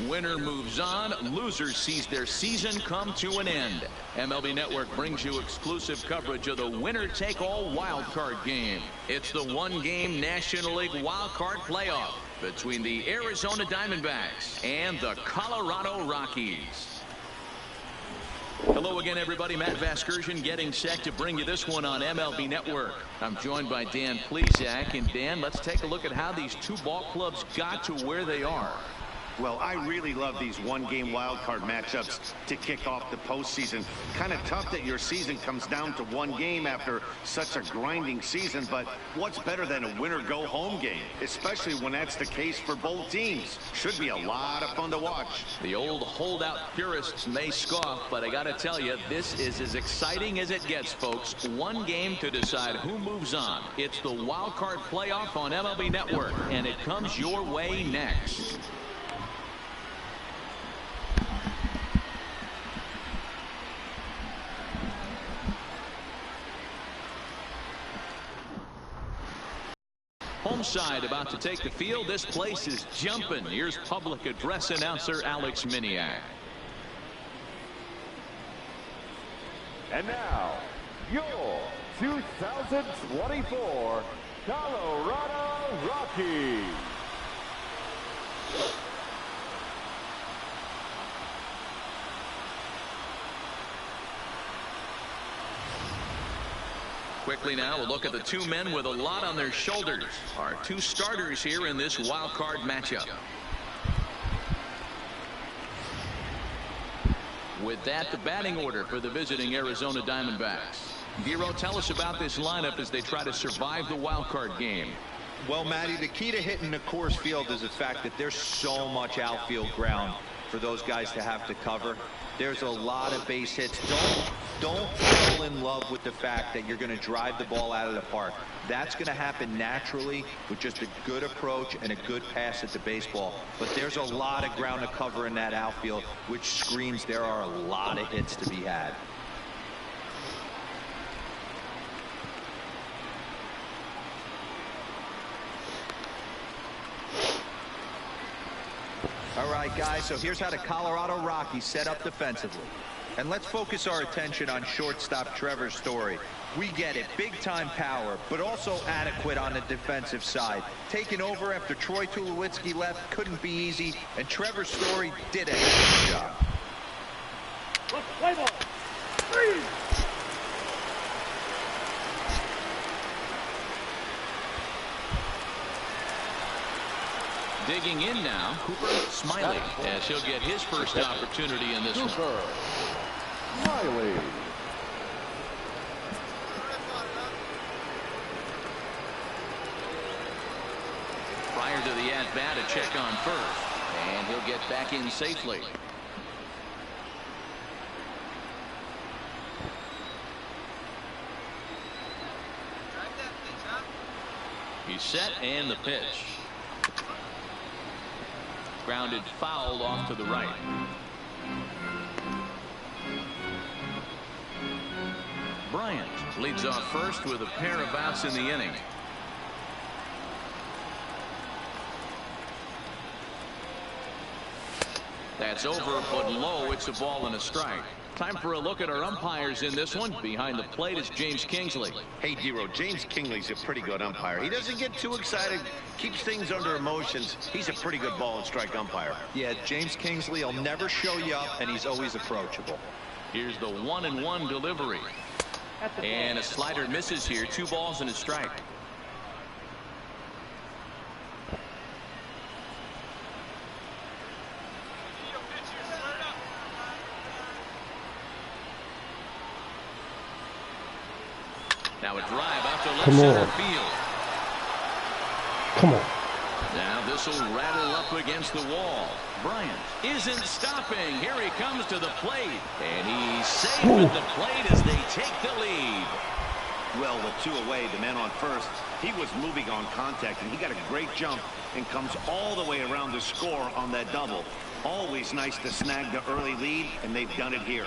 Winner moves on. Loser sees their season come to an end. MLB Network brings you exclusive coverage of the winner-take-all wild card game. It's the one-game National League wild card playoff between the Arizona Diamondbacks and the Colorado Rockies. Hello again, everybody. Matt Vasgersian getting set to bring you this one on MLB Network. I'm joined by Dan Plesac. And Dan, let's take a look at how these two ball clubs got to where they are. Well, I really love these one-game wild card matchups to kick off the postseason. Kind of tough that your season comes down to one game after such a grinding season, but what's better than a winner-go-home game, especially when that's the case for both teams? Should be a lot of fun to watch. The old holdout purists may scoff, but I got to tell you, this is as exciting as it gets, folks. One game to decide who moves on. It's the wild card playoff on MLB Network, and it comes your way next. Home side about to take the field. This place is jumping. Here's public address announcer Alex Miniak. And now, your 2024 Colorado Rockies. Quickly now, we'll look at the two men with a lot on their shoulders. Our two starters here in this wild card matchup. With that, the batting order for the visiting Arizona Diamondbacks. Giro, tell us about this lineup as they try to survive the wild card game. Well, Matty, the key to hitting the Coors Field is the fact that there's so much outfield ground for those guys to have to cover. There's a lot of base hits. Don't fall in love with the fact that you're going to drive the ball out of the park. That's going to happen naturally with just a good approach and a good pass at the baseball. But there's a lot of ground to cover in that outfield, which screams there are a lot of hits to be had. All right, guys, so here's how the Colorado Rockies set up defensively. And let's focus our attention on shortstop Trevor Story. We get it, big-time power, but also adequate on the defensive side. Taking over after Troy Tulowitzki left couldn't be easy, and Trevor Story did a heck of a job. Play ball. 3. Digging in now, Cooper Smiley, as he'll get his first opportunity in this one. Smiley. Prior to the at-bat, a check on first, and he'll get back in safely. He's set, and the pitch. Grounded foul off to the right. Bryant leads off first with a pair of outs in the inning. That's over, but low. It's a ball and a strike. Time for a look at our umpires in this one. Behind the plate is James Kingsley. Hey, Giro, James Kingsley's a pretty good umpire. He doesn't get too excited, keeps things under emotions. He's a pretty good ball and strike umpire. Yeah, James Kingsley will never show you up, and he's always approachable. Here's the 1-1 delivery. And a slider misses here. 2 balls and a strike. Now a drive out to left center field. Come on. Now this will rattle up against the wall. Bryant isn't stopping. Here he comes to the plate. And he's safe at the plate as they take the lead. Well, with 2 away, the man on first, he was moving on contact, and he got a great jump and comes all the way around to score on that double. Always nice to snag the early lead, and they've done it here.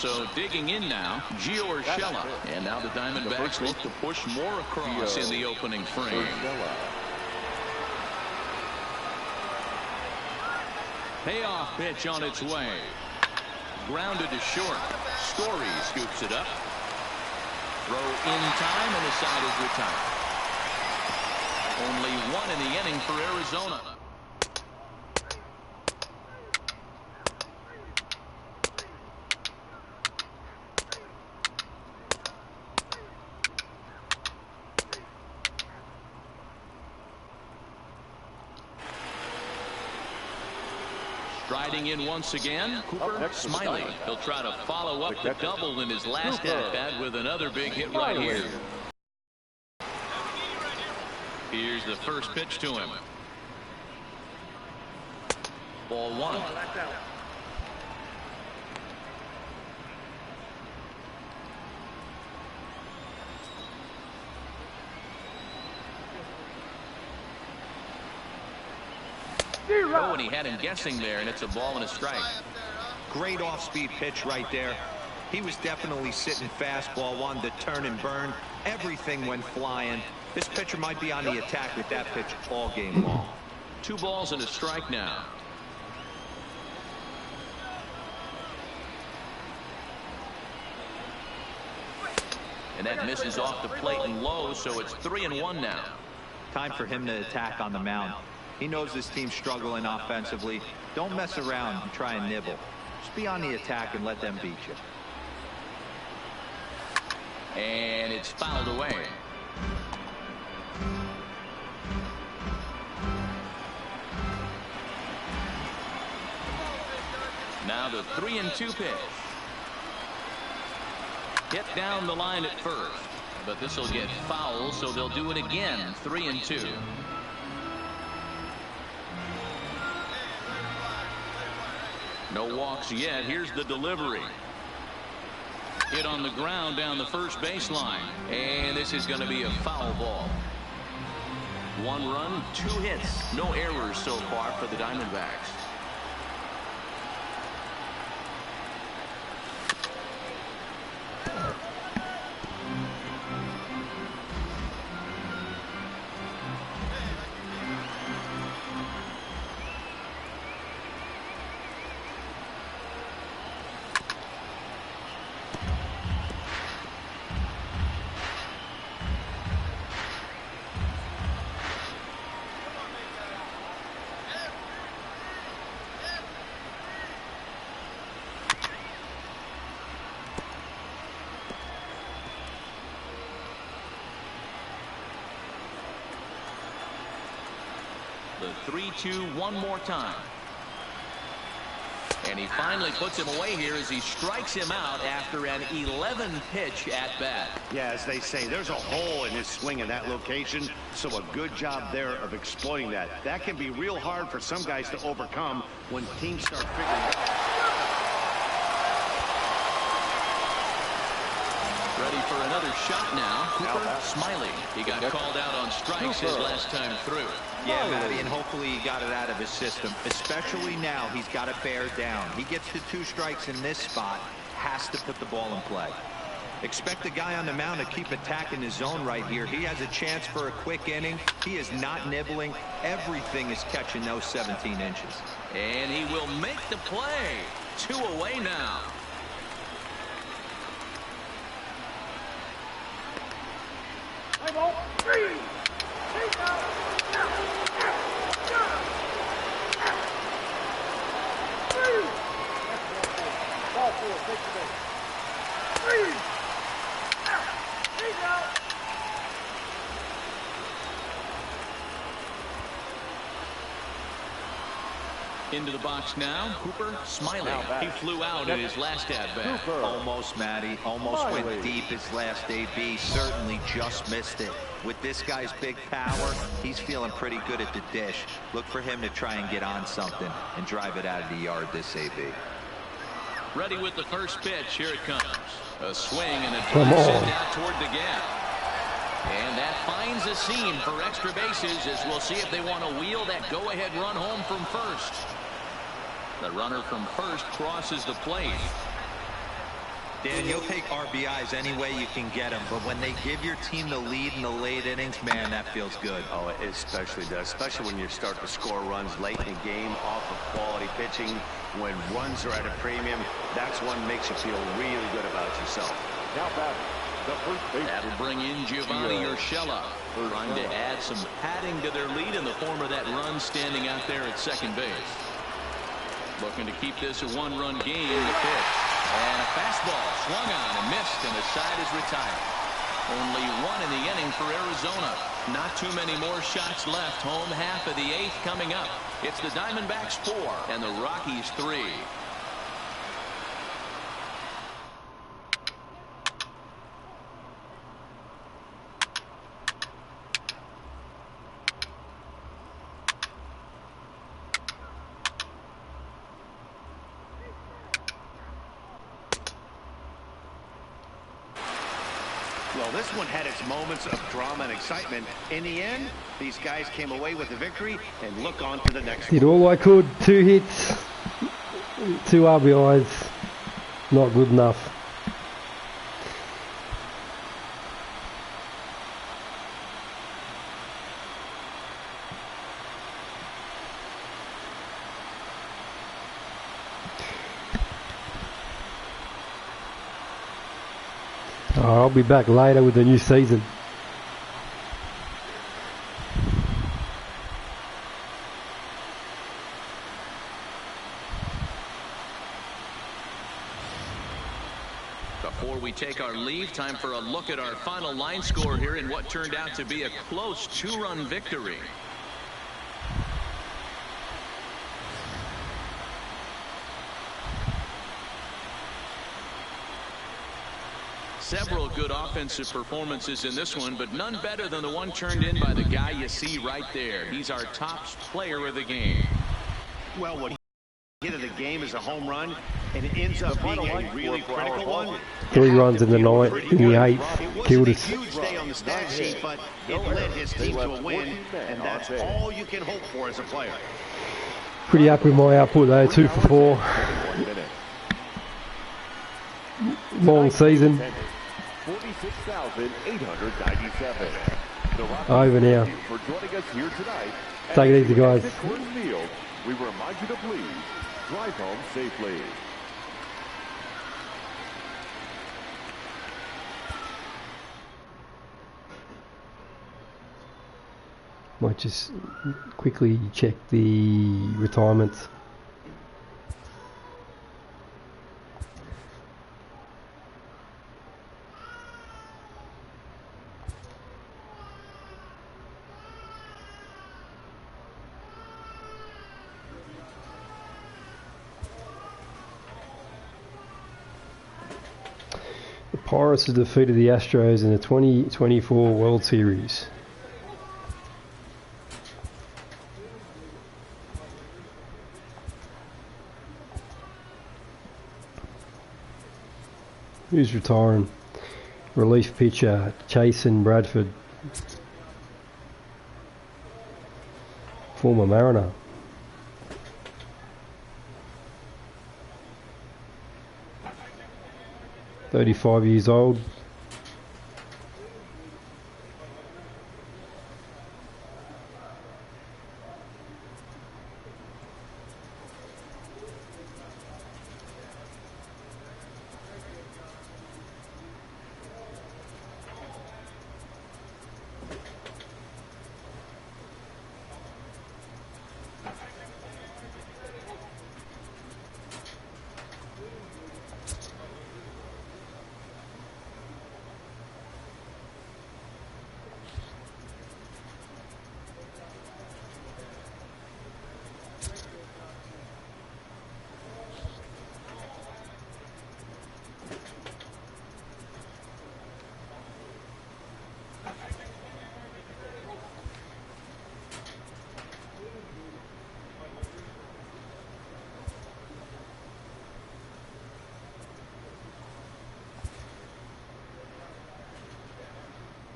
So digging in now, Gio Urshela. And now the Diamondbacks look to push more across in the opening frame. Payoff pitch on its way. Grounded to short. Story scoops it up. Throw in time, and the side is retired. Only one in the inning for Arizona. Striding in once again, Cooper Smiley. He'll try to follow up the double in his last at-bat with another big hit right here. Here's the first pitch to him. Ball one. Oh, and he had him guessing there, and it's a ball and a strike. Great off-speed pitch right there. He was definitely sitting fastball, wanted to turn and burn. Everything went flying. This pitcher might be on the attack with that pitch all game long. 2 balls and a strike now. And that misses off the plate and low, so it's 3-1 now. Time for him to attack on the mound. He knows his team's struggling offensively. Don't mess around and try and nibble. Just be on the attack and let them beat you. And it's fouled away. Now the 3-2 pitch. Hit down the line at first, but this will get foul, so they'll do it again. 3-2. No walks yet. Here's the delivery. Hit on the ground down the first baseline. And this is going to be a foul ball. 1 run, 2 hits. No errors so far for the Diamondbacks. The 3-2 one more time. And he finally puts him away here as he strikes him out after an 11 pitch at bat. Yeah, as they say, there's a hole in his swing in that location, so a good job there of exploiting that. That can be real hard for some guys to overcome when teams start figuring it out. Ready for another shot now. Cooper Smiley. He got called out on strikes his last time through. Yeah, Matty, and hopefully he got it out of his system. Especially now, he's got to bear down. He gets to 2 strikes in this spot, has to put the ball in play. Expect the guy on the mound to keep attacking his zone right here. He has a chance for a quick inning. He is not nibbling. Everything is catching those 17 inches. And he will make the play. 2 away now. Into the box now, Cooper Smiley. He flew out in his last at-bat. Almost, Matty. Almost went deep his last AB. Certainly just missed it. With this guy's big power, he's feeling pretty good at the dish. Look for him to try and get on something and drive it out of the yard this AB. Ready with the first pitch. Here it comes. A swing and a drive sent out toward the gap. And that finds a seam for extra bases as we'll see if they want to wheel that go-ahead run home from first. The runner from first crosses the plate. Dan, you'll take RBIs any way you can get them, but when they give your team the lead in the late innings, man, that feels good. Oh, it especially does, especially when you start to score runs late in the game off of quality pitching. When runs are at a premium, that's what makes you feel really good about yourself. Now back, the first baseman. That'll bring in Giovanni Urshela, trying to add some padding to their lead in the form of that run standing out there at second base. Looking to keep this a one-run game. The pitch. And a fastball swung on and missed, and the side is retired. Only one in the inning for Arizona. Not too many more shots left. Home half of the eighth coming up. It's the Diamondbacks 4 and the Rockies 3. Well, this one had its moments of drama and excitement. In the end, these guys came away with the victory and look on to the next one. Did all I could. 2 hits, 2 RBIs. Not good enough. I'll be back later with the new season. Before we take our leave, time for a look at our final line score here in what turned out to be a close 2-run victory. Several good offensive performances in this one, but none better than the one turned in by the guy you see right there. He's our top player of the game. Well, what hit of the game is a home run, and it ends up being a really critical one. 3 runs in the ninth, in the 8th, killed us. It wasn't a huge day on the stat sheet, but it led his team to a win, and that's all you can hope for as a player. Pretty happy with my output though, 2 for 4. Long season. 46,897. Over now. For joining us here tonight. Take it easy, guys. Field, we remind you to please drive home safely. Might just quickly check the retirements. The Pirates have defeated the Astros in the 2024 World Series. Who's retiring? Relief pitcher Chasen Bradford, former Mariner. 35 years old.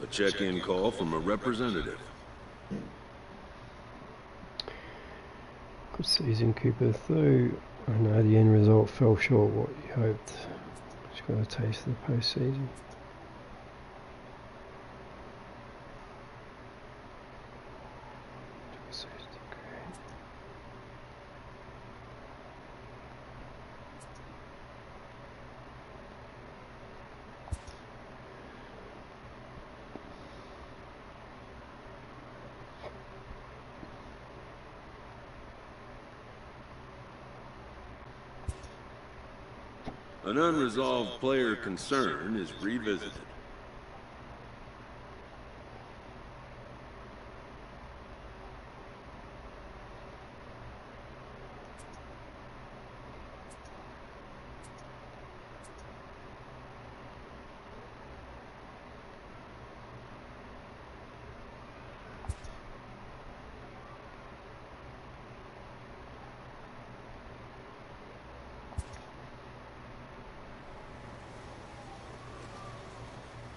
A check-in call from a representative. Good season, Cooper, though I know the end result fell short what you hoped. for a taste of the postseason. An unresolved player concern is revisited.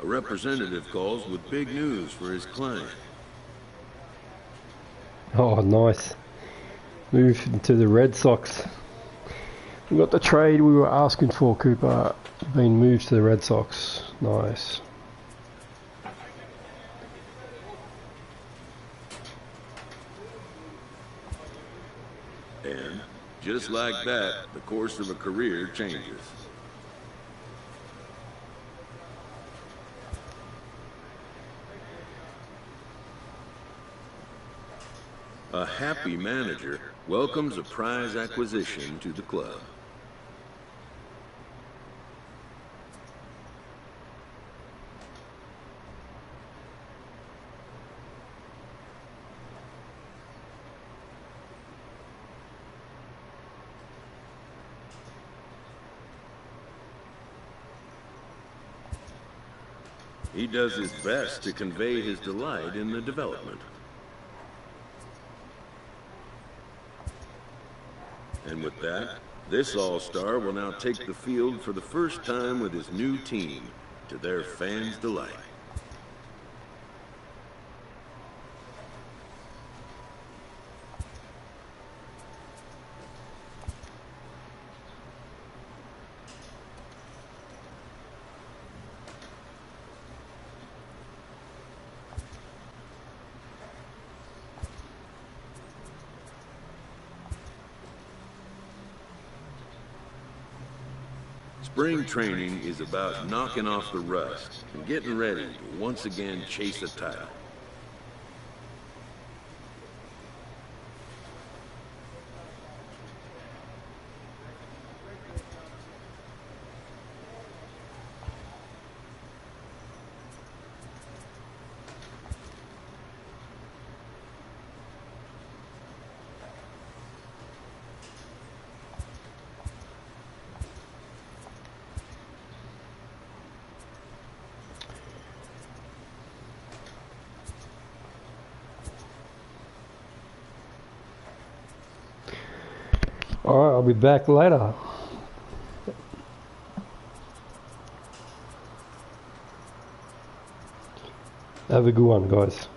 A representative calls with big news for his client. Oh, nice. Move to the Red Sox. We got the trade we were asking for, Cooper. Being moved to the Red Sox. Nice. And, just like that, the course of a career changes. A happy manager welcomes a prize acquisition to the club. He does his best to convey his delight in the development. And with that, this all-star will now take the field for the first time with his new team, to their fans' delight. Spring training is about knocking off the rust and getting ready to once again chase a title. Alright, I'll be back later. Have a good one, guys.